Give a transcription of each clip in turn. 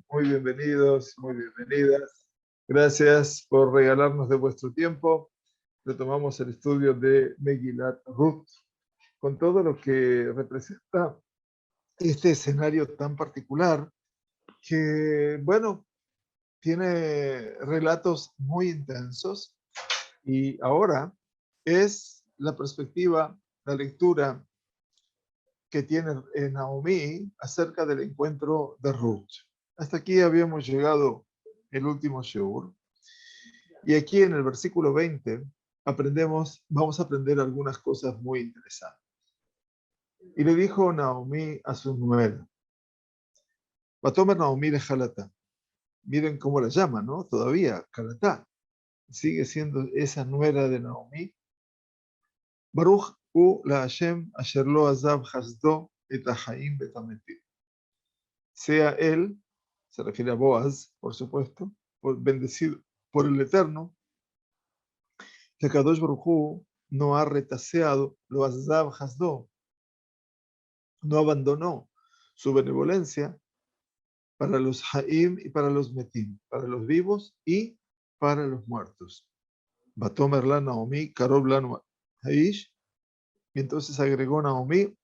muy bienvenidos, muy bienvenidas. Gracias por regalarnos de vuestro tiempo. Retomamos el estudio de Megilat Ruth con todo lo que representa este escenario tan particular que, bueno, tiene relatos muy intensos y ahora es la perspectiva, la lectura que tiene Naomi acerca del encuentro de Ruth. Hasta aquí habíamos llegado el último shiur. Y aquí en el versículo 20 vamos a aprender algunas cosas muy interesantes. Y le dijo Naomi a su nuera, Batomer Naomi de Jalata. Miren cómo la llama, ¿no? Todavía, Jalata. Sigue siendo esa nuera de Naomi. Baruch u la Hashem asher lo azab hasdo et haim betametim. Sea él, se refiere a Boaz, por supuesto, bendecido por el Eterno, que Kadosh Baruj Hu no ha retaseado, lo azab hasdo, no abandonó su benevolencia para los haim y para los metim, para los vivos y para los muertos. Batomer la Naomi, Karov la Haish, y entonces agregó Naomi,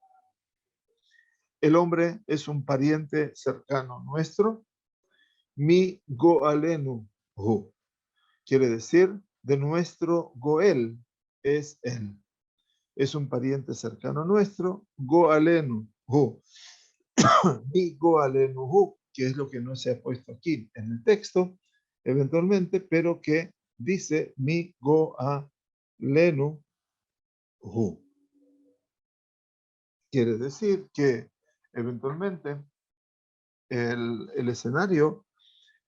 el hombre es un pariente cercano nuestro, mi goalenu hu, quiere decir, de nuestro goel es él. Es un pariente cercano nuestro, goalenu hu, mi goalenu hu, que es lo que no se ha puesto aquí en el texto, eventualmente, pero que dice mi goalenu hu. Quiere decir que eventualmente el escenario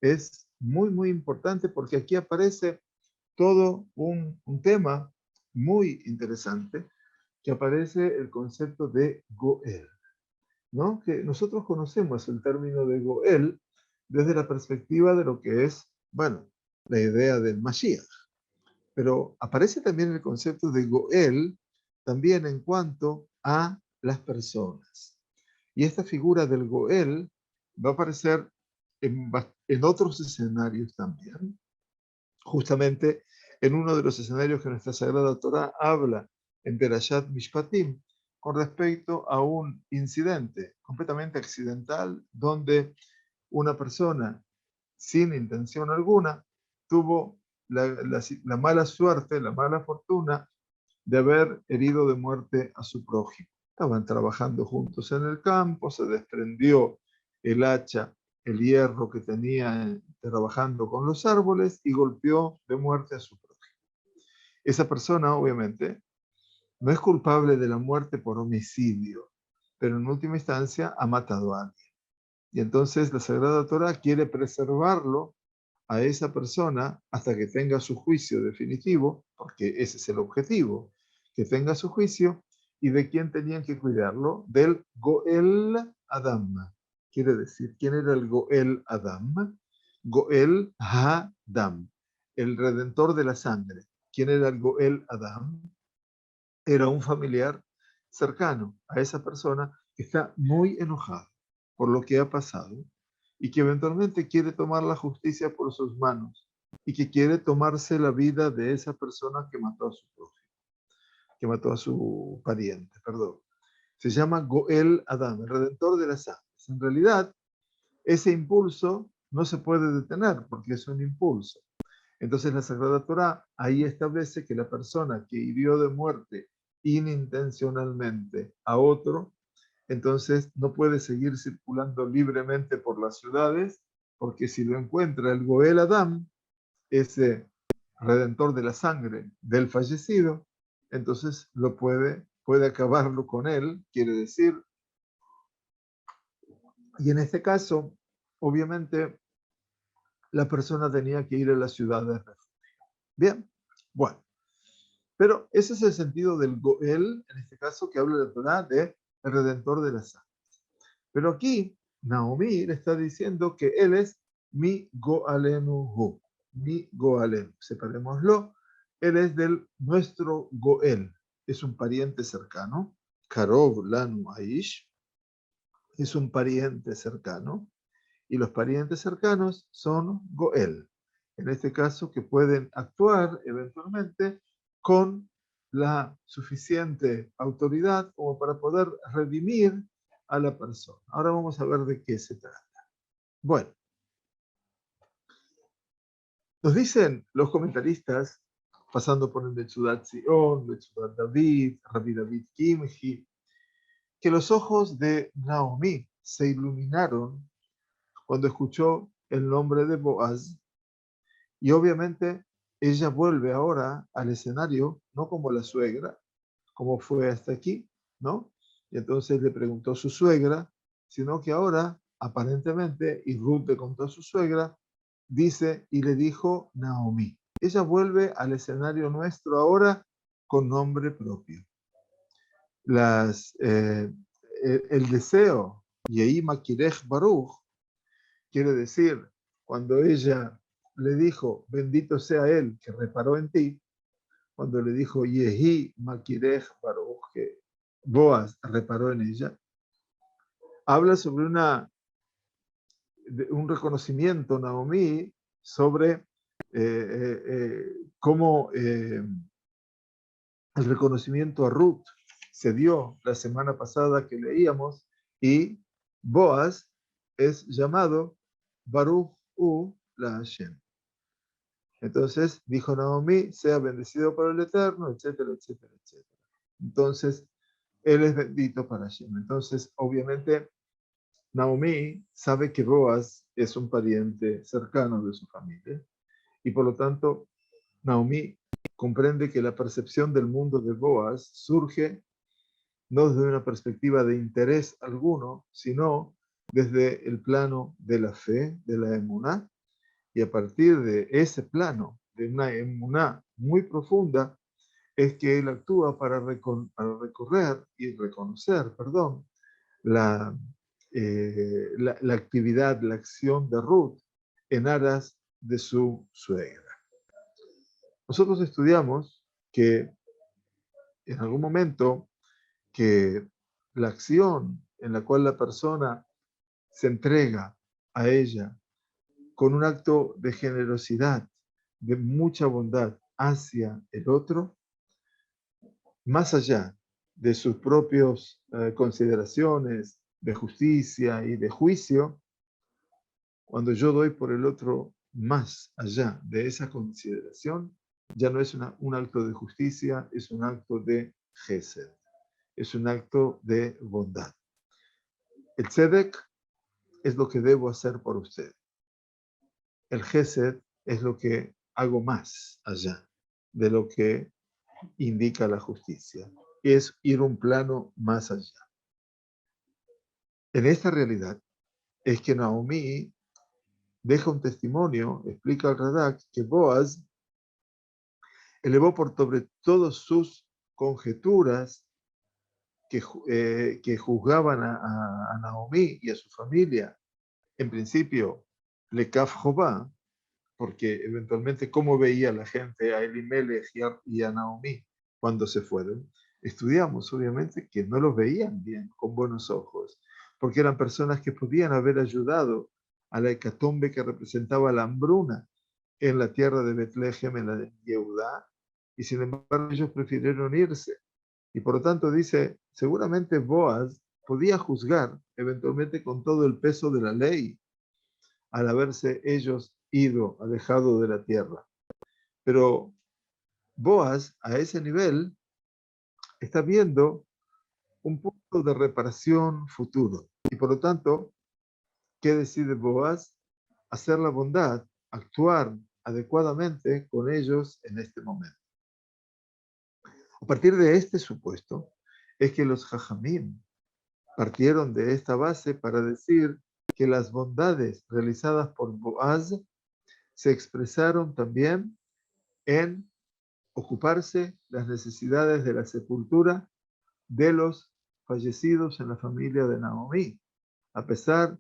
es muy, muy importante porque aquí aparece todo un tema muy interesante que aparece el concepto de Goel, ¿no? Que nosotros conocemos el término de Goel desde la perspectiva de lo que es, bueno, la idea del Mashiach. Pero aparece también el concepto de Goel también en cuanto a las personas. Y esta figura del Goel va a aparecer en otros escenarios también. Justamente en uno de los escenarios que nuestra Sagrada Torá habla en Perashat Mishpatim con respecto a un incidente completamente accidental donde una persona sin intención alguna tuvo la mala suerte, la mala fortuna de haber herido de muerte a su prójimo. Estaban trabajando juntos en el campo, se desprendió el hacha, el hierro que tenía trabajando con los árboles y golpeó de muerte a su prójimo. Esa persona, obviamente, no es culpable de la muerte por homicidio, pero en última instancia ha matado a alguien. Y entonces la Sagrada Torá quiere preservarlo a esa persona hasta que tenga su juicio definitivo, porque ese es el objetivo, que tenga su juicio. ¿Y de quién tenían que cuidarlo? Del Goel Adam. Quiere decir, ¿quién era el Goel Adam? Goel Hadam, el redentor de la sangre. ¿Quién era el Goel Adam? Era un familiar cercano a esa persona que está muy enojado por lo que ha pasado y que eventualmente quiere tomar la justicia por sus manos y que quiere tomarse la vida de esa persona que mató a su prójimo, que mató a su pariente, perdón. Se llama Goel Adam, el redentor de las almas. En realidad, ese impulso no se puede detener porque es un impulso. Entonces la Sagrada Torá ahí establece que la persona que hirió de muerte inintencionalmente a otro, entonces no puede seguir circulando libremente por las ciudades, porque si lo encuentra el Goel Adam, ese redentor de la sangre del fallecido, entonces puede acabarlo con él, quiere decir. Y en este caso, obviamente, la persona tenía que ir a la ciudad de refugio. Bien, bueno. Pero ese es el sentido del Goel, en este caso, que habla la Torá de el redentor de las almas. Pero aquí, Naomi le está diciendo que él es mi Goalenu Hu, mi Goalenu. Separémoslo. Él es del nuestro Goel. Es un pariente cercano. Karov Lanu Aish. Es un pariente cercano. y los parientes cercanos son Goel. En este caso, que pueden actuar eventualmente con la suficiente autoridad como para poder redimir a la persona. Ahora vamos a ver de qué se trata. Bueno, nos dicen los comentaristas, pasando por el Metzudat Zion, Metzudat David, Rabbi David Kimchi, que los ojos de Naomi se iluminaron cuando escuchó el nombre de Boaz, y obviamente ella vuelve ahora al escenario, no como la suegra, como fue hasta aquí, ¿no? Y entonces le preguntó a su suegra, sino que ahora, aparentemente, y Ruth le contó a su suegra, dice, y le dijo Naomi. Ella vuelve al escenario nuestro ahora con nombre propio. El deseo, Yehi Makirech Baruch, quiere decir, cuando ella le dijo, bendito sea él que reparó en ti, cuando le dijo, Yehi Makirech Baruch, que Boaz reparó en ella, habla sobre un reconocimiento, Naomi, sobre cómo el reconocimiento a Ruth se dio la semana pasada que leíamos, y Boaz es llamado Baruch U la Hashem. Entonces dijo Naomi, sea bendecido por el Eterno, etcétera, etcétera, etcétera. Entonces, él es bendito para Hashem. Entonces, obviamente, Naomi sabe que Boaz es un pariente cercano de su familia, y por lo tanto, Naomi comprende que la percepción del mundo de Boaz surge no desde una perspectiva de interés alguno, sino desde el plano de la fe, de la emuná, y a partir de ese plano, de una emuná muy profunda, es que él actúa para recorrer y reconocer, perdón, la actividad, la acción de Ruth en aras de su suegra. Nosotros estudiamos que en algún momento que la acción en la cual la persona se entrega a ella con un acto de generosidad, de mucha bondad hacia el otro, más allá de sus propias consideraciones de justicia y de juicio, cuando yo doy por el otro más allá de esa consideración, ya no es un acto de justicia, es un acto de gesed, es un acto de bondad. El tzedek es lo que debo hacer por usted. El gesed es lo que hago más allá de lo que indica la justicia. Es ir un plano más allá. En esta realidad es que Naomi deja un testimonio, explica al Radak, que Boaz elevó por sobre todas sus conjeturas que juzgaban a Naomi y a su familia, en principio, Lekaf Jobá, porque eventualmente cómo veía la gente a Elimelech y a Naomi cuando se fueron. Estudiamos, obviamente, que no los veían bien, con buenos ojos, porque eran personas que podían haber ayudado a la hecatombe que representaba la hambruna en la tierra de Betlehem, en la de Yehudá, y sin embargo ellos prefirieron irse. Y por lo tanto dice, seguramente Boaz podía juzgar eventualmente con todo el peso de la ley al haberse ellos ido, alejado de la tierra. Pero Boaz, a ese nivel, está viendo un punto de reparación futuro. Y por lo tanto, ¿qué decide Boaz? Hacer la bondad, actuar adecuadamente con ellos en este momento. A partir de este supuesto, es que los Jajamim partieron de esta base para decir que las bondades realizadas por Boaz se expresaron también en ocuparse las necesidades de la sepultura de los fallecidos en la familia de Naomi, a pesar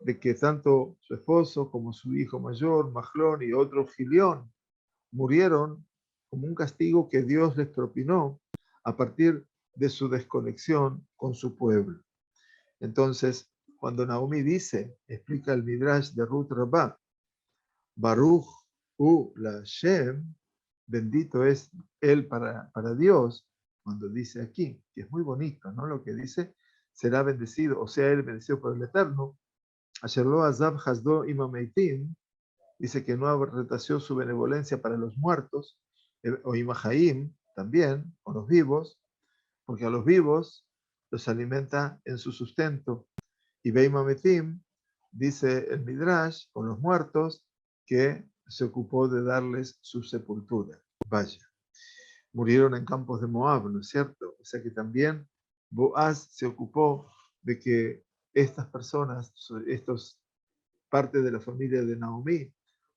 de que tanto su esposo como su hijo mayor, Mahlón, y otro Gilión, murieron como un castigo que Dios les propinó a partir de su desconexión con su pueblo. Entonces, cuando Naomi dice, explica el Midrash de Ruth Rabbah, Baruch u la Shem, bendito es él para Dios, cuando dice aquí, que es muy bonito, ¿no? Lo que dice, será bendecido, o sea, él bendecido por el Eterno. Asher lo azab hasdo imameitim, dice que no retació su benevolencia para los muertos, o imahaim también, o los vivos, porque a los vivos los alimenta en su sustento. Y Beimametim, dice el Midrash, con los muertos, que se ocupó de darles su sepultura. Vaya, murieron en campos de Moab, ¿no es cierto? O sea que también Boaz se ocupó de que estas personas, estos parte de la familia de Naomi,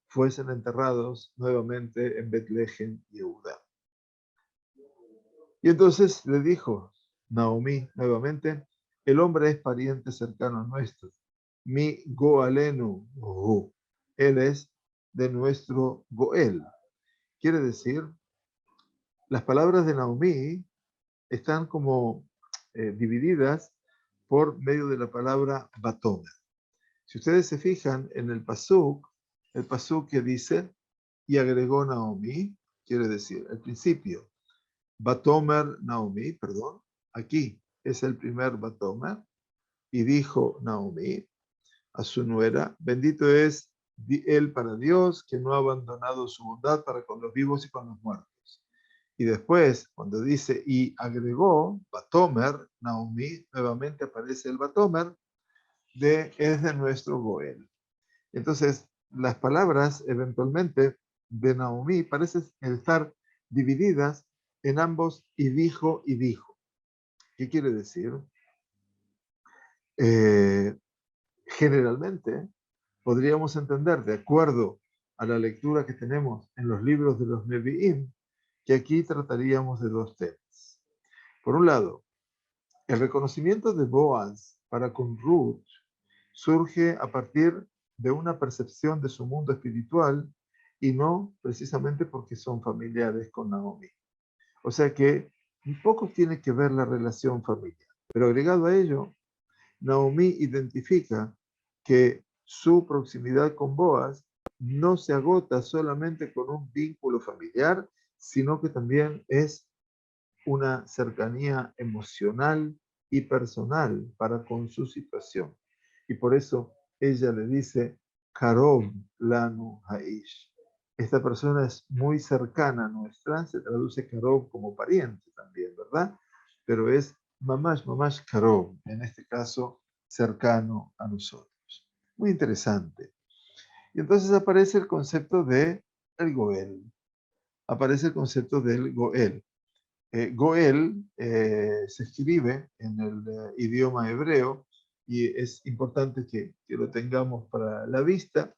fuesen enterrados nuevamente en Betlehem, Yehuda. Y entonces le dijo Naomi nuevamente, el hombre es pariente cercano nuestro. Mi Goalenu, él es de nuestro Goel. Quiere decir, las palabras de Naomi están como divididas por medio de la palabra Batomer. Si ustedes se fijan en el pasuk que dice, y agregó Naomi, quiere decir, al principio, Batomer Naomi, perdón, aquí es el primer Batomer, y dijo Naomi a su nuera, bendito es él para Dios, que no ha abandonado su bondad para con los vivos y con los muertos. Y después, cuando dice, y agregó Batomer Naomi, nuevamente aparece el Batomer, es de nuestro Goel. Entonces, las palabras eventualmente de Naomi parecen estar divididas en ambos y dijo y dijo. ¿Qué quiere decir? Generalmente podríamos entender, de acuerdo a la lectura que tenemos en los libros de los Nevi'im, que aquí trataríamos de dos temas. Por un lado, el reconocimiento de Boaz para con Ruth surge a partir de una percepción de su mundo espiritual y no precisamente porque son familiares con Naomi. O sea que un poco tiene que ver la relación familiar. Pero agregado a ello, Naomi identifica que su proximidad con Boaz no se agota solamente con un vínculo familiar, sino que también es una cercanía emocional y personal para con su situación. Y por eso ella le dice, Karov Lanu Haish. Esta persona es muy cercana a nuestra, se traduce Karov como pariente también, ¿verdad? Pero es mamash Karov, en este caso cercano a nosotros. Muy interesante. Y entonces aparece el concepto de el Goel. Aparece el concepto del Goel. Goel se escribe en el idioma hebreo y es importante que lo tengamos para la vista.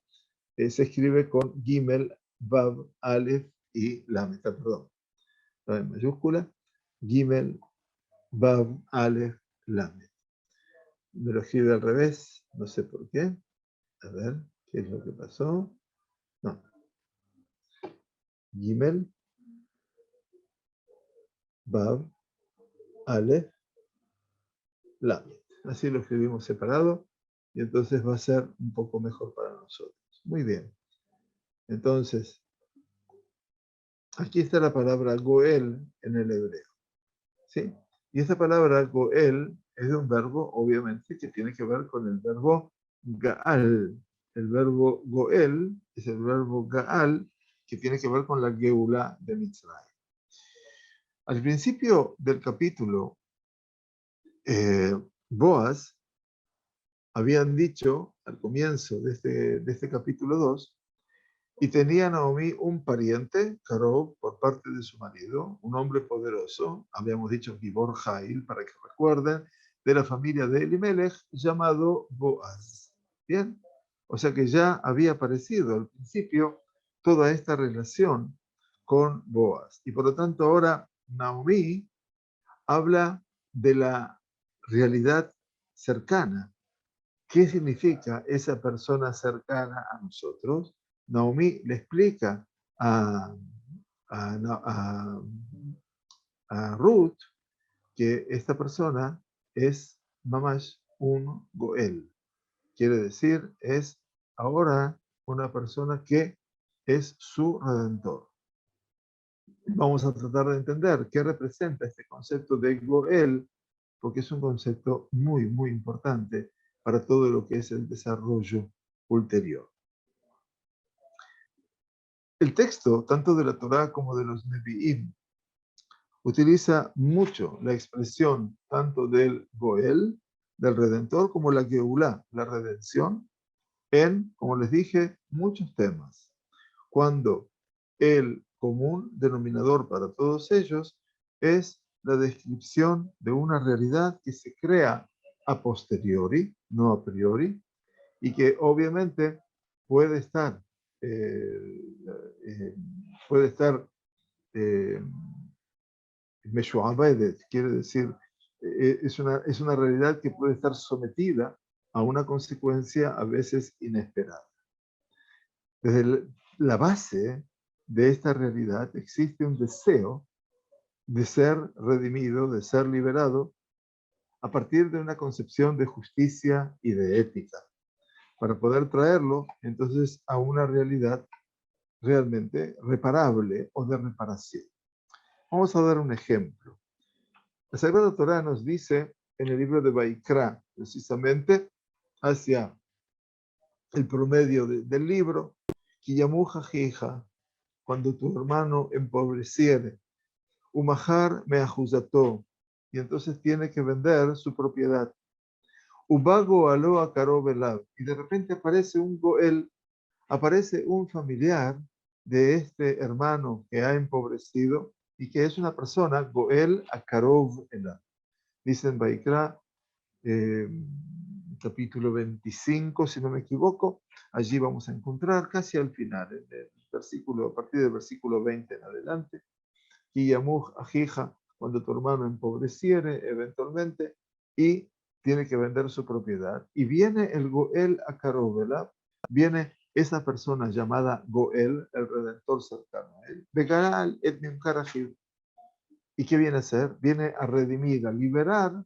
Se escribe con Gimel, Vav, Aleph y Lamed, perdón, la en mayúscula, Gimel, Vav, Aleph, Lamed. Me lo escribe al revés, no sé por qué. A ver, ¿qué es lo que pasó? No. Gimel, Vav, Aleph, Lamed. Así lo escribimos separado y entonces va a ser un poco mejor para nosotros. Muy bien. Entonces, aquí está la palabra Goel en el hebreo. ¿Sí? Y esta palabra Goel es de un verbo, obviamente, que tiene que ver con el verbo Gaal. El verbo Goel es el verbo Gaal, que tiene que ver con la Geulá de Mitzrayim. Al principio del capítulo, Boaz habían dicho, al comienzo de este capítulo 2, y tenía Naomi un pariente, Carob, por parte de su marido, un hombre poderoso, habíamos dicho Gibor Jail, para que recuerden, de la familia de Elimelech, llamado Boaz. Bien, o sea que ya había aparecido al principio toda esta relación con Boaz. Y por lo tanto ahora Naomi habla de la realidad cercana. ¿Qué significa esa persona cercana a nosotros? Naomi le explica a, a, a Ruth que esta persona es Mamash un Goel. quiere decir, es ahora una persona que es su redentor. Vamos a tratar de entender qué representa este concepto de Goel, porque es un concepto muy, muy importante para todo lo que es el desarrollo ulterior. El texto, tanto de la Torá como de los Nevi'im, utiliza mucho la expresión tanto del Goel, del Redentor, como la Geulah, la redención, en, como les dije, muchos temas. Cuando el común denominador para todos ellos es la descripción de una realidad que se crea a posteriori, no a priori, y que obviamente puede estar, eh, eh, puede estar eh, Meshuabedet, quiere decir, es una realidad que puede estar sometida a una consecuencia a veces inesperada. Desde la base de esta realidad existe un deseo de ser redimido, de ser liberado, a partir de una concepción de justicia y de ética, para poder traerlo entonces a una realidad realmente reparable o de reparación. Vamos a dar un ejemplo. La Sagrada Torá nos dice en el libro de Baikra, precisamente hacia el promedio del libro, Kiyamuja Jija, cuando tu hermano empobreciere, Umahar me ajuzató, y entonces tiene que vender su propiedad. Ubago aloa karobelab, y de repente aparece un goel, aparece un familiar de este hermano que ha empobrecido y que es una persona, goel a karov elab. Dicen Baikra, capítulo 25, si no me equivoco, allí vamos a encontrar casi al final, en el versículo, a partir del versículo 20 en adelante, y Yamuj Ajija, cuando tu hermano empobreciere eventualmente y tiene que vender su propiedad. Y viene el Goel a Carovela, viene esa persona llamada Goel, el redentor cercano a él. Begaral et Karajid. ¿Y qué viene a hacer? Viene a redimir, a liberar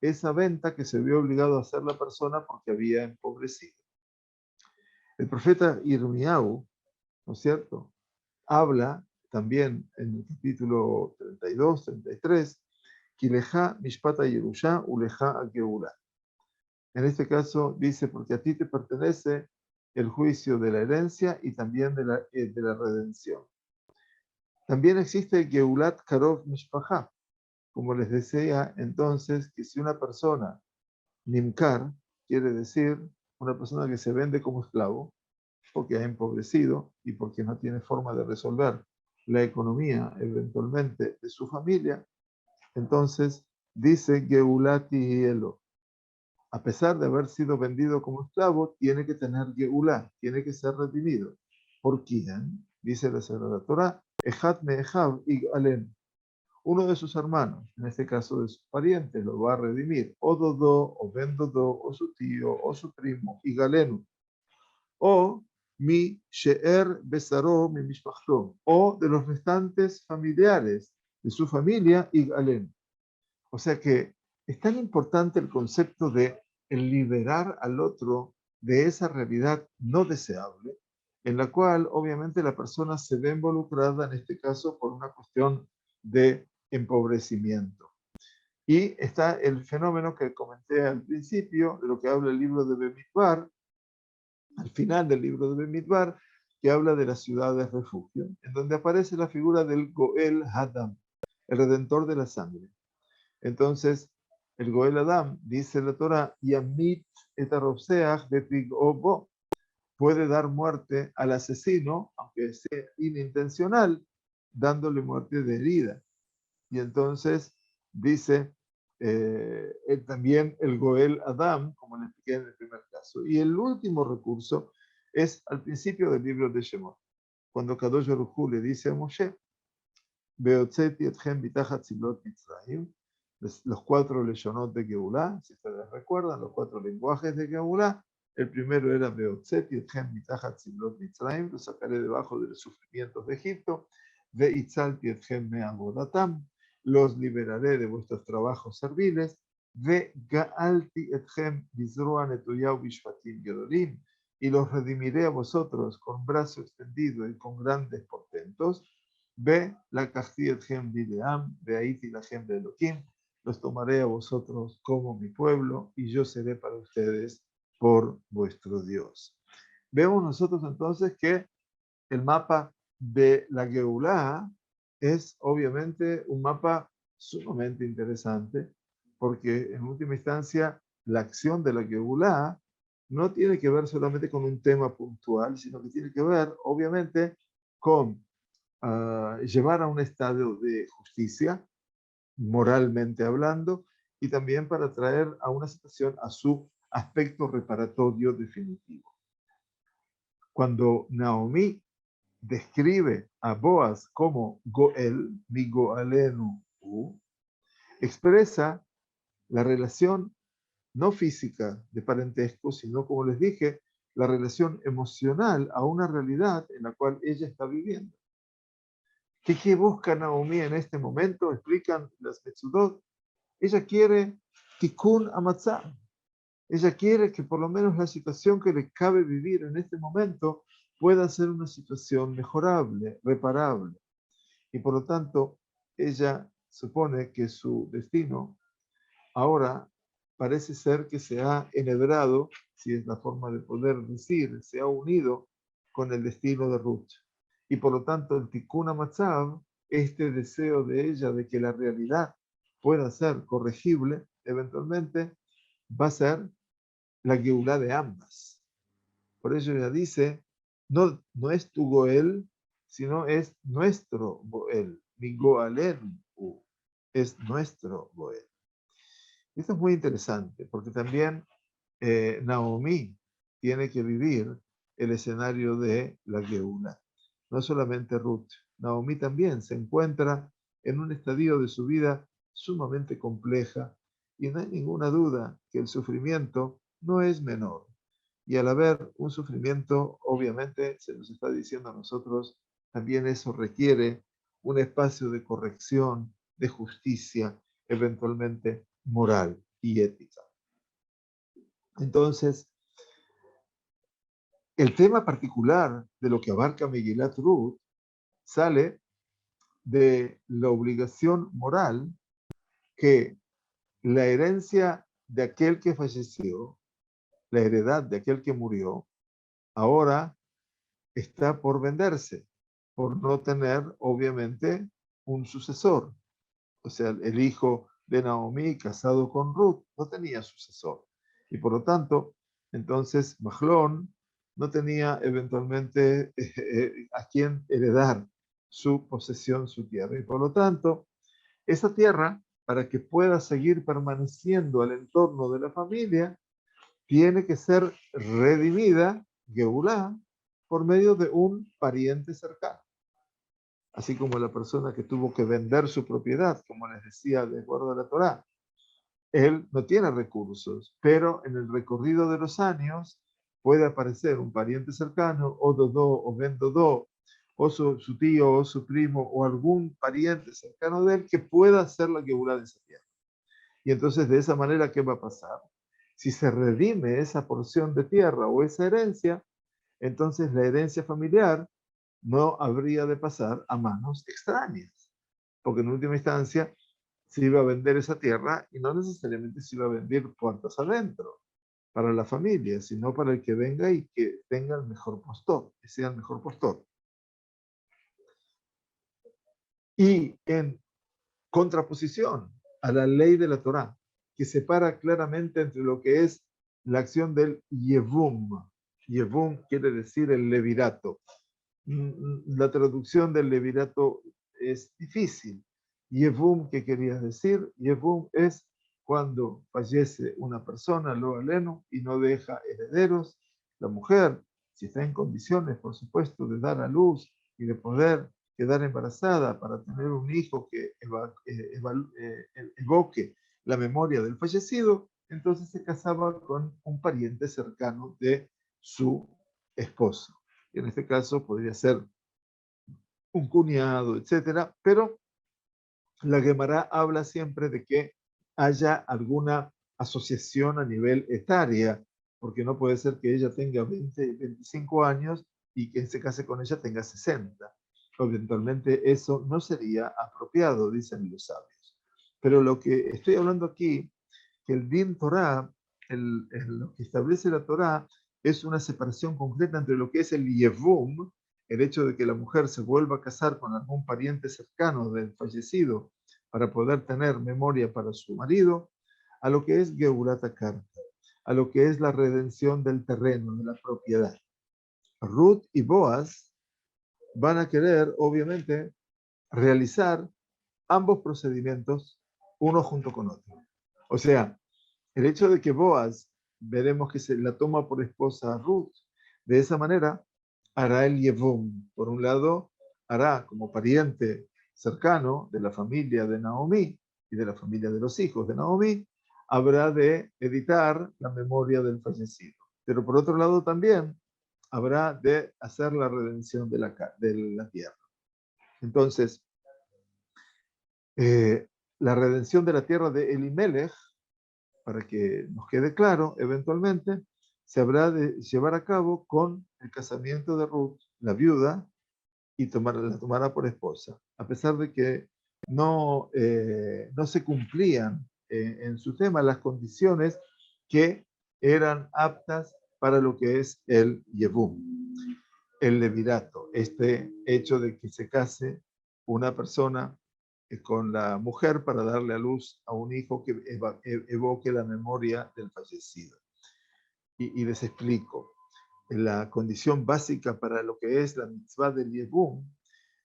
esa venta que se vio obligado a hacer la persona porque había empobrecido. El profeta Irmiau, ¿no es cierto?, habla también en el capítulo 32, 33, Kileja Mishpata Yerusha Uleja Geula. En este caso dice, porque a ti te pertenece el juicio de la herencia y también de la redención. También existe Geulat Karov Mishpaha. Como les decía entonces, que si una persona Nimkar, quiere decir una persona que se vende como esclavo, porque ha empobrecido y porque no tiene forma de resolver la economía eventualmente de su familia, entonces dice Geulati Hielo. A pesar de haber sido vendido como esclavo, tiene que tener Geulah, tiene que ser redimido. ¿Por quién? Dice la Sagrada Torah, Ejat Meejav Ig-Alen. Uno de sus hermanos, en este caso de sus parientes, lo va a redimir. O Dodó, o Ben Dodó, o su tío, o su primo, Igalenu. O mi she'er besaró mi mishpachto, o de los restantes familiares de su familia, Igalen. O sea que es tan importante el concepto de el liberar al otro de esa realidad no deseable, en la cual obviamente la persona se ve involucrada, en este caso, por una cuestión de empobrecimiento. Y está el fenómeno que comenté al principio, de lo que habla el libro de Bemidbar, al final del libro de Bemidbar, que habla de las ciudades refugio, en donde aparece la figura del Goel Hadam, el redentor de la sangre. Entonces, el Goel Hadam, dice la Torah, Yamit et arobseach bepig obo, puede dar muerte al asesino, aunque sea inintencional, dándole muerte de herida. Y entonces dice también el Goel Adam, como le expliqué en el primer caso. Y el último recurso es al principio del libro de Shemot, cuando Kadosh Baruj Hu le dice a Moshe, Beotzeti etchem bitachat tzilot Mitzrayim, los cuatro leshonot de Geulah, si ustedes recuerdan, los cuatro lenguajes de Geulah. El primero era Beotzeti etchem bitachat tzilot Mitzrayim, lo sacaré debajo de los sufrimientos de Egipto. Veitzalti etchem me'avodatam, los liberaré de vuestros trabajos serviles. Ve ga'alti etchem bizroa netuya bishvatim gedolim, y los redimiré a vosotros con brazo extendido y con grandes portentos. Ve la casti etchem bileam, ve aiti la gem de Elohim, los tomaré a vosotros como mi pueblo, y yo seré para ustedes por vuestro Dios. Vemos nosotros entonces que el mapa de la Geulah es obviamente un mapa sumamente interesante, porque en última instancia la acción de la Geulah no tiene que ver solamente con un tema puntual, sino que tiene que ver obviamente con llevar a un estado de justicia, moralmente hablando, y también para traer a una situación a su aspecto reparatorio definitivo. Cuando Naomi describe a Boaz como Goel, mi Goalenu, expresa la relación no física de parentesco, sino, como les dije, la relación emocional a una realidad en la cual ella está viviendo. ¿Qué busca Naomi en este momento? Explican las Metzudot. Ella quiere tikkun amatzah. Ella quiere que por lo menos la situación que le cabe vivir en este momento pueda ser una situación mejorable, reparable. Y por lo tanto, ella supone que su destino ahora parece ser que se ha enhebrado, si es la forma de poder decir, se ha unido con el destino de Ruth. Y por lo tanto, el Tikkun HaMatzav, este deseo de ella de que la realidad pueda ser corregible, eventualmente va a ser la Geulah de ambas. Por ello ella dice, no es tu Goel, sino es nuestro Goel. Mi Goalen es nuestro Goel. Esto es muy interesante, porque también Naomi tiene que vivir el escenario de la Geulah. No solamente Ruth. Naomi también se encuentra en un estadio de su vida sumamente compleja, y no hay ninguna duda que el sufrimiento no es menor. Y al haber un sufrimiento, obviamente se nos está diciendo a nosotros, también eso requiere un espacio de corrección, de justicia, eventualmente moral y ética. Entonces, el tema particular de lo que abarca Megilat Ruth sale de la obligación moral que la herencia de aquel que falleció, la heredad de aquel que murió, ahora está por venderse, por no tener, obviamente, un sucesor. O sea, el hijo de Naomi, casado con Ruth, no tenía sucesor. Y por lo tanto, entonces Mahlón no tenía eventualmente a quien heredar su posesión, su tierra. Y por lo tanto, esa tierra, para que pueda seguir permaneciendo al entorno de la familia, tiene que ser redimida, Geulah, por medio de un pariente cercano. Así como la persona que tuvo que vender su propiedad, como les decía, de acuerdo a la Torá. Él no tiene recursos, pero en el recorrido de los años puede aparecer un pariente cercano, o Dodó, o Ben Dodó, o su tío, o su primo, o algún pariente cercano de él que pueda hacer la Geulah de esa tierra. Y entonces, de esa manera, ¿qué va a pasar? Si se redime esa porción de tierra o esa herencia, entonces la herencia familiar no habría de pasar a manos extrañas, porque en última instancia se iba a vender esa tierra y no necesariamente se iba a vender puertas adentro para la familia, sino para el que venga y que tenga el mejor postor, que sea el mejor postor. Y en contraposición a la ley de la Torá, que separa claramente entre lo que es la acción del Yevum. Yevum quiere decir el levirato. La traducción del levirato es difícil. Yevum, ¿qué querías decir? Yevum es cuando fallece una persona, lo aleno, y no deja herederos. La mujer, si está en condiciones, por supuesto, de dar a luz y de poder quedar embarazada para tener un hijo que evoque la memoria del fallecido, entonces se casaba con un pariente cercano de su esposo. En este caso podría ser un cuñado, etcétera, pero la Gemara habla siempre de que haya alguna asociación a nivel etaria, porque no puede ser que ella tenga 20, 25 años y que se case con ella tenga 60. Eventualmente eso no sería apropiado, dicen los sabios. Pero lo que estoy hablando aquí, que el Din Torah, lo que establece la Torah, es una separación concreta entre lo que es el Yevum, el hecho de que la mujer se vuelva a casar con algún pariente cercano del fallecido para poder tener memoria para su marido, a lo que es Geurat HaKarka, a lo que es la redención del terreno, de la propiedad. Ruth y Boaz van a querer, obviamente, realizar ambos procedimientos uno junto con otro. O sea, el hecho de que Boaz, veremos que se la toma por esposa a Ruth, de esa manera hará el Yevum. Por un lado, hará como pariente cercano de la familia de Naomi y de la familia de los hijos de Naomi, habrá de editar la memoria del fallecido. Pero por otro lado también habrá de hacer la redención de la tierra. Entonces, la redención de la tierra de Elimelech, para que nos quede claro, eventualmente se habrá de llevar a cabo con el casamiento de Ruth, la viuda, y la tomará por esposa, a pesar de que no se cumplían en su tema las condiciones que eran aptas para lo que es el Yevum, el levirato, este hecho de que se case una persona con la mujer para darle a luz a un hijo que evoque la memoria del fallecido. Y les explico. La condición básica para lo que es la mitzvah del Yevum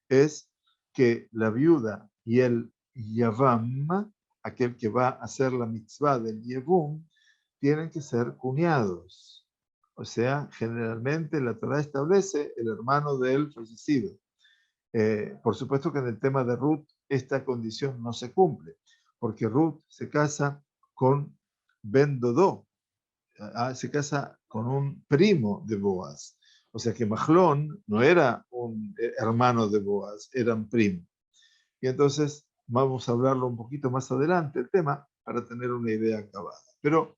es que la viuda y el Yavam, aquel que va a hacer la mitzvah del Yevum, tienen que ser cuñados. O sea, generalmente la Torah establece el hermano del fallecido. Por supuesto que en el tema de Ruth esta condición no se cumple, porque Ruth se casa con Ben Dodó, se casa con un primo de Boaz. O sea que Mahlón no era un hermano de Boaz, eran primos. Y entonces vamos a hablarlo un poquito más adelante, el tema, para tener una idea acabada. Pero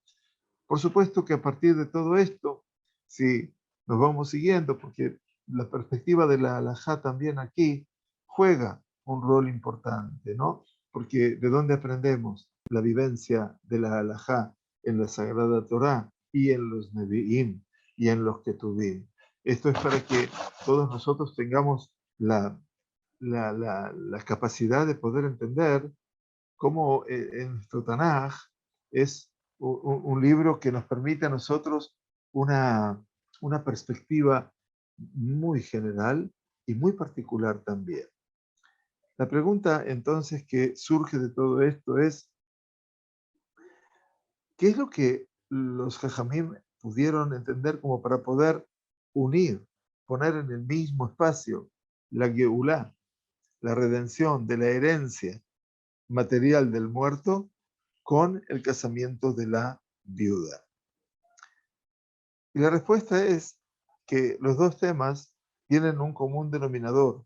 por supuesto que a partir de todo esto, si nos vamos siguiendo, porque la perspectiva de la halajá también aquí juega un rol importante, ¿no? Porque ¿de dónde aprendemos la vivencia de la halajá en la Sagrada Torá y en los Nevi'im y en los Ketuvim? Esto es para que todos nosotros tengamos la capacidad de poder entender cómo en nuestro Tanaj es un libro que nos permite a nosotros una perspectiva muy general y muy particular también. La pregunta entonces que surge de todo esto es, ¿qué es lo que los Jajamim pudieron entender como para poder unir, poner en el mismo espacio la Geulá, la redención de la herencia material del muerto, con el casamiento de la viuda? Y la respuesta es que los dos temas tienen un común denominador.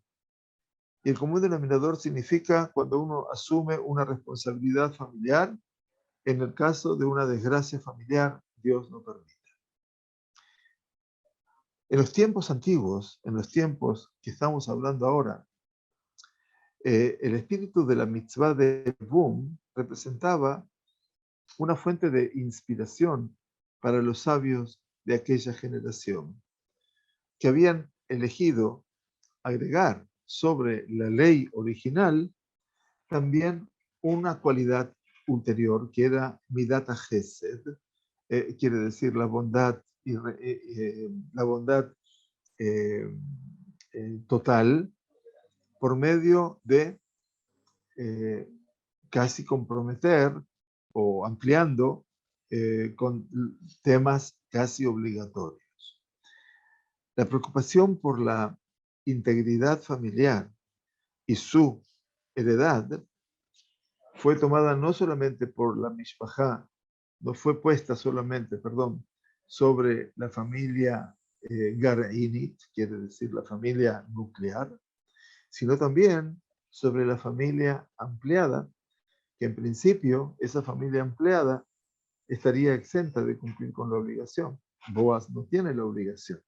Y el común denominador significa cuando uno asume una responsabilidad familiar, en el caso de una desgracia familiar, Dios no permita. En los tiempos antiguos, en los tiempos que estamos hablando ahora, el espíritu de la mitzvah de Boom representaba una fuente de inspiración para los sabios de aquella generación, que habían elegido agregar sobre la ley original también una cualidad ulterior que era Midat HaChesed, quiere decir la bondad, la bondad total, por medio de casi comprometer o ampliando con temas casi obligatorios. La preocupación por la integridad familiar y su heredad fue tomada no solamente por la Mishpajá, no fue puesta solamente, perdón, sobre la familia Gar'init, quiere decir la familia nuclear, sino también sobre la familia ampliada, que en principio esa familia empleada estaría exenta de cumplir con la obligación. Boaz no tiene la obligación,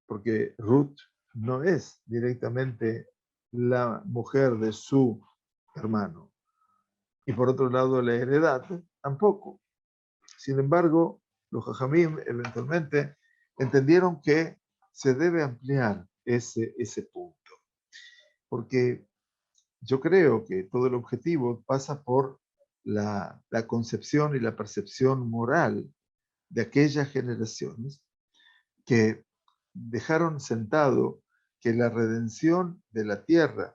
porque Ruth no es directamente la mujer de su hermano. Y por otro lado, la heredad tampoco. Sin embargo, los Jajamim eventualmente entendieron que se debe ampliar ese punto. Porque yo creo que todo el objetivo pasa por la concepción y la percepción moral de aquellas generaciones que dejaron sentado que la redención de la tierra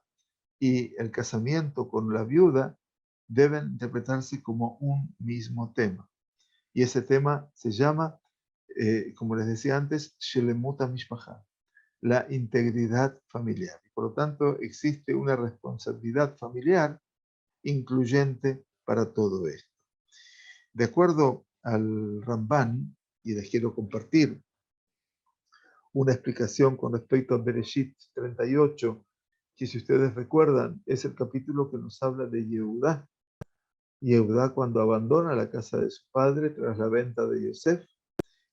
y el casamiento con la viuda deben interpretarse como un mismo tema. Y ese tema se llama, como les decía antes, Shelemut HaMishpacha, la integridad familiar. Y por lo tanto, existe una responsabilidad familiar incluyente para todo esto. De acuerdo al Ramban, y les quiero compartir una explicación con respecto a Bereshit 38, que si ustedes recuerdan, es el capítulo que nos habla de Yehudá. Yehudá cuando abandona la casa de su padre tras la venta de Yosef,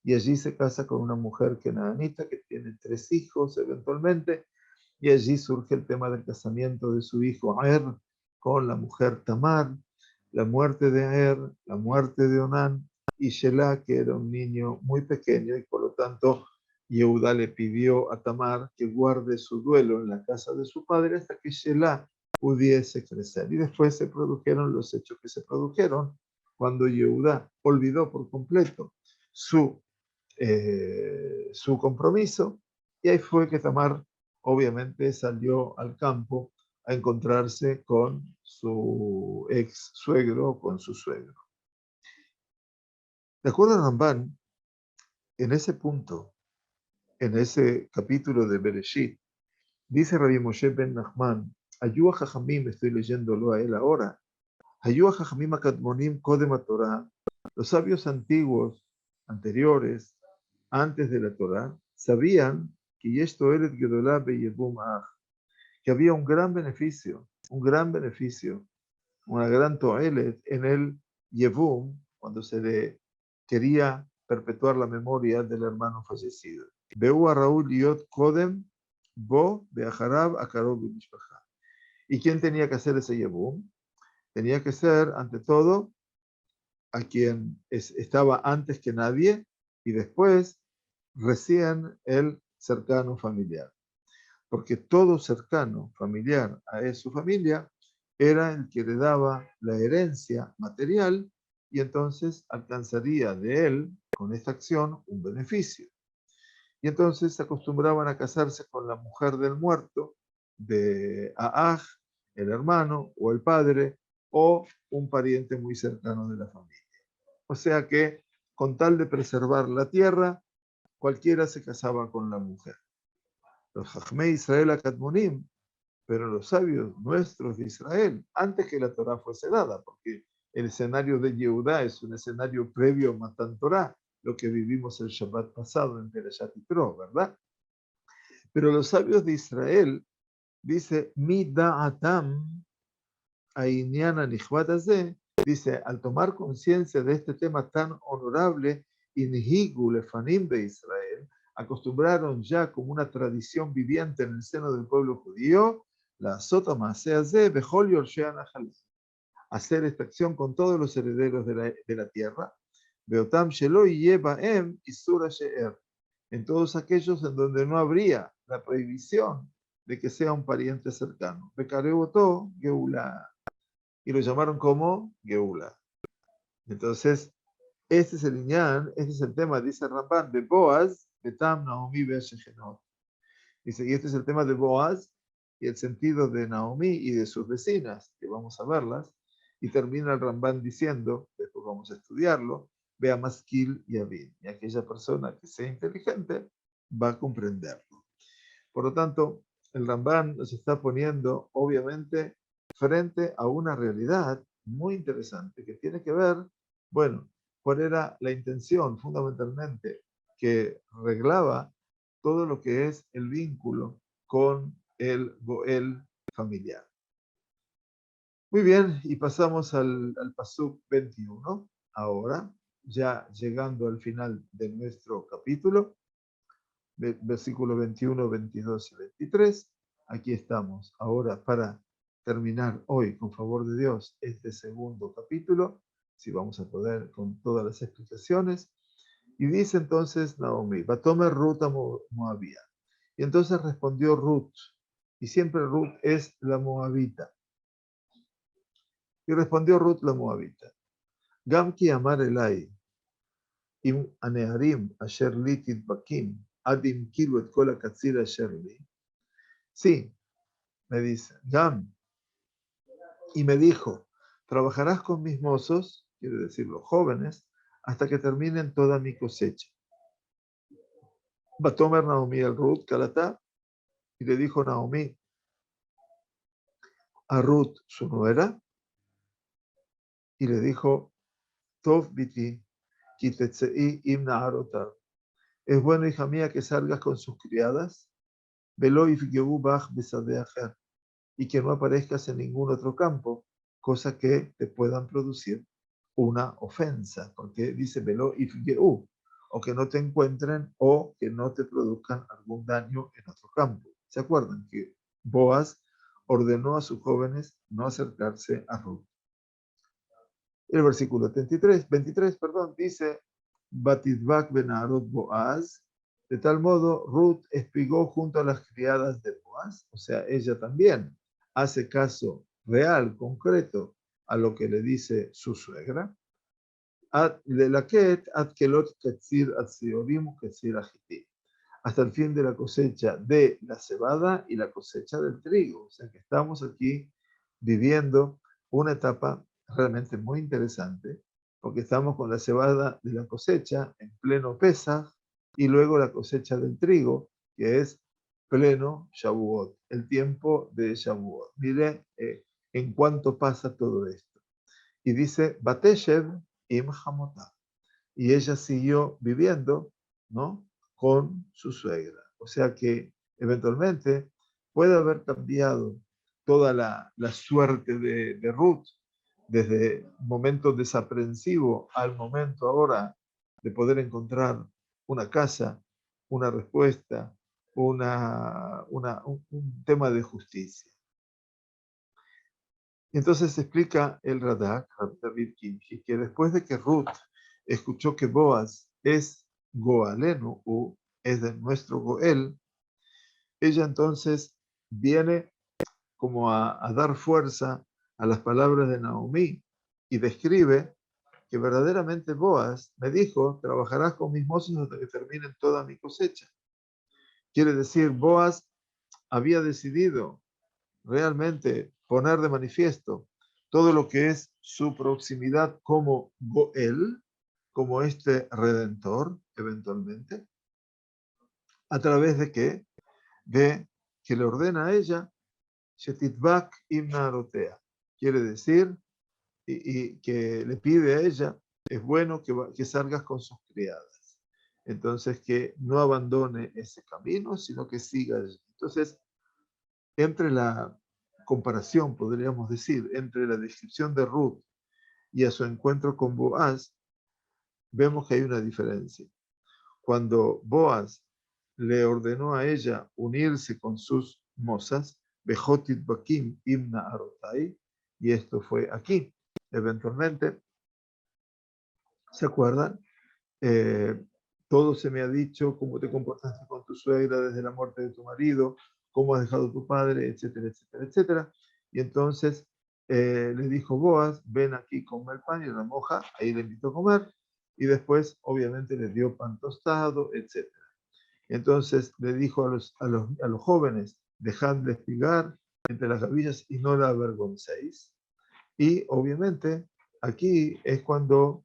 y allí se casa con una mujer canaanita que tiene 3 hijos eventualmente, y allí surge el tema del casamiento de su hijo Aer con la mujer Tamar, la muerte de Aer, la muerte de Onán, y Shelah, que era un niño muy pequeño, y por lo tanto Yehuda le pidió a Tamar que guarde su duelo en la casa de su padre hasta que Shelah pudiese crecer. Y después se produjeron los hechos que se produjeron cuando Yehuda olvidó por completo su compromiso, y ahí fue que Tamar obviamente salió al campo a encontrarse con su ex suegro, con su suegro. De acuerdo a Ramban, en ese punto, en ese capítulo de Bereshit, dice Rabbi Moshe ben Nachman, Ayú Jajamim, estoy leyéndolo a él ahora, Ayú Jajamim Akadmonim Kodem Torah, los sabios antiguos, anteriores, antes de la Torah, sabían que esto era que había un gran beneficio, una gran toelet en el Yevum, cuando se le quería perpetuar la memoria del hermano fallecido. Beu a Raúl Yot Kodem, Bo, Beaharab, Akarov, Mishpacha. ¿Y quién tenía que hacer ese Yevum? Tenía que ser, ante todo, a quien estaba antes que nadie, y después, recién, el cercano familiar. Porque todo cercano familiar a su familia era el que le daba la herencia material, y entonces alcanzaría de él, con esta acción, un beneficio. Y entonces se acostumbraban a casarse con la mujer del muerto, de Aaj, el hermano o el padre, o un pariente muy cercano de la familia. O sea que, con tal de preservar la tierra, cualquiera se casaba con la mujer. Los Jajmei Israel Akadmonim, pero los sabios nuestros de Israel, antes que la Torah fuese dada, porque el escenario de Yehudá es un escenario previo a Matan Torah, lo que vivimos el Shabbat pasado en Perashat Yitro, ¿verdad? Pero los sabios de Israel, dice, Mi da'atam Ainiana Nihvatazé, dice, al tomar conciencia de este tema tan honorable, Inhigu Lefanim de Israel, acostumbraron ya como una tradición viviente en el seno del pueblo judío, la Sota Maaseazé, Bejol Yorshean Ajalí, hacer esta acción con todos los herederos de la tierra, Beotam Shelo Yebaem Isura She'er, en todos aquellos en donde no habría la prohibición de que sea un pariente cercano. Bekareboto Geula, y lo llamaron como Geula. Entonces, este es el Inyan, este es el tema, dice Ramban, de Boaz, Betam, Naomi, Be'ashegenot. Dice, y este es el tema de Boaz y el sentido de Naomi y de sus vecinas, que vamos a verlas, y termina el Ramban diciendo, después vamos a estudiarlo, vea Maskil y Abin, y aquella persona que sea inteligente va a comprenderlo. Por lo tanto, el Ramban nos está poniendo, obviamente, frente a una realidad muy interesante que tiene que ver, bueno, cuál era la intención fundamentalmente que reglaba todo lo que es el vínculo con el Goel familiar. Muy bien, y pasamos al Pasuk 21. Ahora, ya llegando al final de nuestro capítulo, versículo 21, 22 y 23. Aquí estamos ahora para terminar hoy, con favor de Dios, este segundo capítulo, si vamos a poder con todas las explicaciones. Y dice entonces Naomi, Batomer Ruth a Moabía. Y entonces respondió Ruth, y siempre Ruth es la moabita. Y respondió Ruth la moabita, Gamki amar elai, im aneharim asher li titbakim, adim kilu et kol hakatzir asher li. Sí, me dice, Gam, y me dijo, trabajarás con mis mozos, quiere decir los jóvenes, hasta que terminen toda mi cosecha. Batomer Naomi el Ruth Kalatá, y le dijo Naomi a Ruth, su nuera, y le dijo, Tov biti, kitetzei im naharotav. Es bueno, hija mía, que salgas con sus criadas, velo ifgeu bach besadeacher, y que no aparezcas en ningún otro campo, cosa que te puedan producir una ofensa, porque dice velo ifgeu, o que no te encuentren o que no te produzcan algún daño en otro campo. ¿Se acuerdan que Boaz ordenó a sus jóvenes no acercarse a Ruth? El versículo 23, dice, Batidbak ben Aarot Boaz, de tal modo Ruth espigó junto a las criadas de Boaz, o sea, ella también hace caso real, concreto, a lo que le dice su suegra, hasta el fin de la cosecha de la cebada y la cosecha del trigo. O sea que estamos aquí viviendo una etapa realmente muy interesante, porque estamos con la cebada de la cosecha en pleno Pesaj y luego la cosecha del trigo, que es pleno Shavuot, el tiempo de Shavuot. Mire en cuánto pasa todo esto. Y dice, Bateshev im Hamotah. Y ella siguió viviendo, ¿no?, con su suegra. O sea que eventualmente puede haber cambiado toda la suerte de Ruth, desde un momento desaprensivo al momento ahora de poder encontrar una casa, una respuesta, un tema de justicia. Entonces explica el Radak, David Kimchi, que después de que Ruth escuchó que Boaz es Goalenu, o es de nuestro Goel, ella entonces viene como a dar fuerza a las palabras de Naomi y describe que verdaderamente Boaz me dijo, trabajarás con mis mozos hasta que terminen toda mi cosecha. Quiere decir, Boaz había decidido realmente poner de manifiesto todo lo que es su proximidad como Goel, como este redentor, eventualmente, a través de qué? De que le ordena a ella, Shetitbak Imnarotea. Quiere decir, y que le pide a ella, es bueno que salgas con sus criadas. Entonces, que no abandone ese camino, sino que siga allí. Entonces, entre la comparación, podríamos decir, entre la descripción de Ruth y a su encuentro con Boaz, vemos que hay una diferencia. Cuando Boaz le ordenó a ella unirse con sus mozas, Bejotit Bakim Imna Arotai, y esto fue aquí. Eventualmente, ¿se acuerdan? Eh, todo se me ha dicho, cómo te comportaste con tu suegra desde la muerte de tu marido, cómo has dejado a tu padre, etcétera, etcétera, etcétera. Y entonces le dijo Boaz, ven aquí, come el pan y la moja, ahí le invitó a comer, y después obviamente le dio pan tostado, etcétera. Entonces le dijo a los jóvenes, dejad de espigar entre las gavillas y no la avergoncéis. Y obviamente aquí es cuando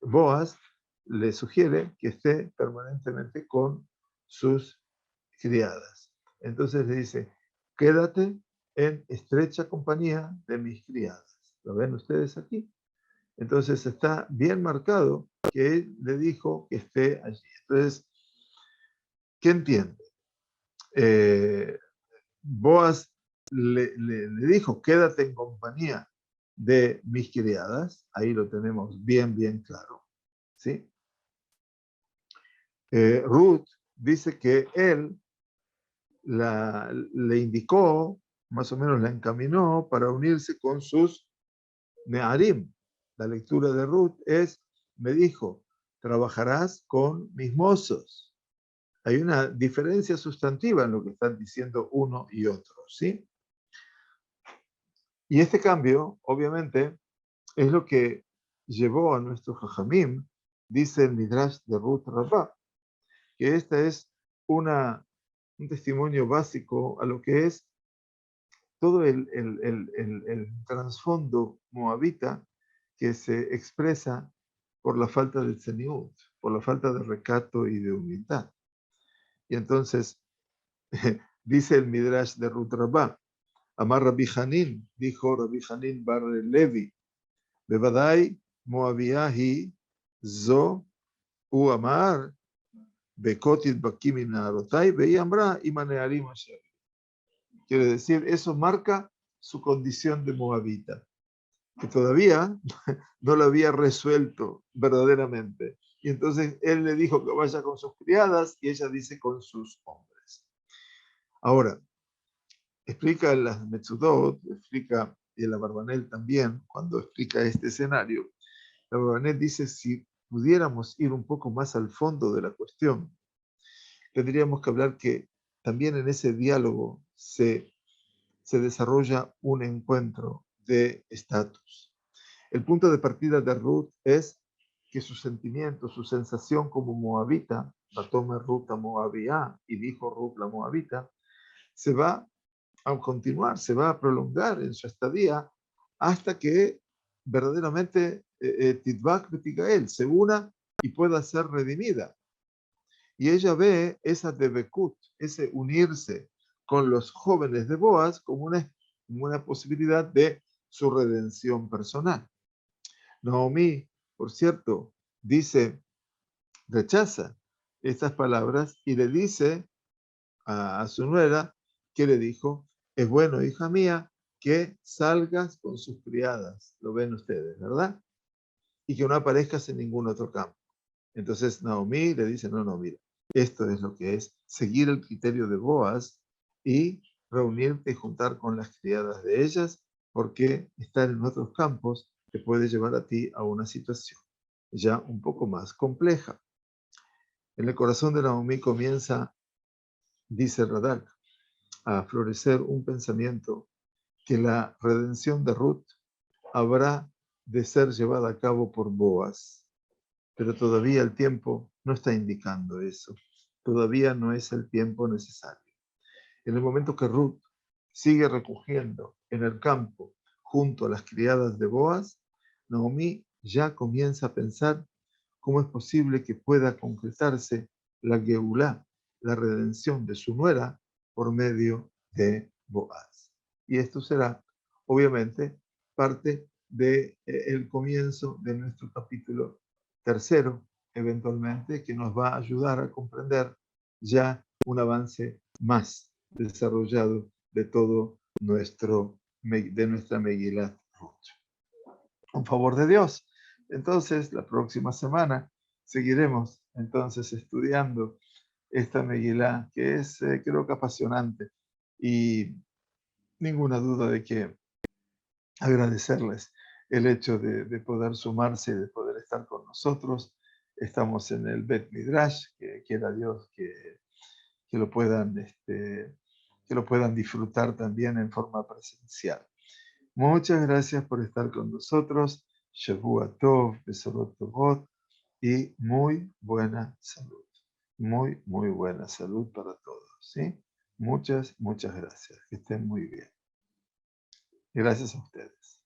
Boaz le sugiere que esté permanentemente con sus criadas. Entonces le dice, quédate en estrecha compañía de mis criadas. ¿Lo ven ustedes aquí? Entonces está bien marcado que él le dijo que esté allí. Entonces, ¿qué entiende? Boaz le dijo, quédate en compañía de mis criadas. Ahí lo tenemos bien claro. ¿Sí? Ruth dice que él le indicó, más o menos la encaminó para unirse con sus Nearim. La lectura de Ruth es, me dijo, trabajarás con mis mozos. Hay una diferencia sustantiva en lo que están diciendo uno y otro, ¿sí? Y este cambio, obviamente, es lo que llevó a nuestro Jajamim, dice el Midrash de Ruth Rabbah, que esta es un testimonio básico a lo que es todo el trasfondo moabita que se expresa por la falta de tzeniut, por la falta de recato y de humildad. Y entonces, dice el Midrash de Ruth Rabbah, Amar Rabbi Hanin, dijo Rabbi Hanin bar Levi, Bevadai Moabiahi Zo U Amar Bekotit Bakim Narotai Veiambra Imanearim Asher. Quiere decir, eso marca su condición de moabita, que todavía no lo había resuelto verdaderamente. Y entonces él le dijo que vaya con sus criadas y ella dice con sus hombres. Ahora, explica las Metzudot, explica y el Abarbanel también, cuando explica este escenario. El Abarbanel dice, si pudiéramos ir un poco más al fondo de la cuestión, tendríamos que hablar que también en ese diálogo se desarrolla un encuentro de estatus. El punto de partida de Ruth es que su sentimiento, su sensación como moabita, la toma Ruth a Moabía y dijo Ruth la moabita, se va a continuar, se va a prolongar en su estadía hasta que verdaderamente Tidbak Betigael se una y pueda ser redimida. Y ella ve esa debekut, ese unirse con los jóvenes de Boaz como una posibilidad de su redención personal. Naomi, por cierto, rechaza estas palabras y le dice a su nuera, que le dijo, es bueno, hija mía, que salgas con sus criadas, lo ven ustedes, ¿verdad? Y que no aparezcas en ningún otro campo. Entonces Naomi le dice, no, mira, esto es lo que es seguir el criterio de Boaz y reunirte y juntar con las criadas de ellas, porque estar en otros campos te puede llevar a ti a una situación ya un poco más compleja. En el corazón de Naomi comienza, dice Radak, a florecer un pensamiento que la redención de Ruth habrá de ser llevada a cabo por Boaz. Pero todavía el tiempo no está indicando eso. Todavía no es el tiempo necesario. En el momento que Ruth sigue recogiendo en el campo junto a las criadas de Boaz, Naomi ya comienza a pensar cómo es posible que pueda concretarse la Geulá, la redención de su nuera, por medio de Boaz. Y esto será, obviamente, parte del comienzo de nuestro capítulo tercero, eventualmente, que nos va a ayudar a comprender ya un avance más desarrollado de todo de nuestra Megilat Ruth. Un favor de Dios. Entonces, la próxima semana seguiremos entonces estudiando esta Megilá, que es, creo que apasionante, y ninguna duda de que agradecerles el hecho de poder sumarse, de poder estar con nosotros. Estamos en el Bet Midrash, que quiera Dios que que lo puedan disfrutar también en forma presencial. Muchas gracias por estar con nosotros. Shavua Tov, Besorot Tovot, y muy buena salud. Muy buena salud para todos. ¿Sí? Muchas gracias. Que estén muy bien. Gracias a ustedes.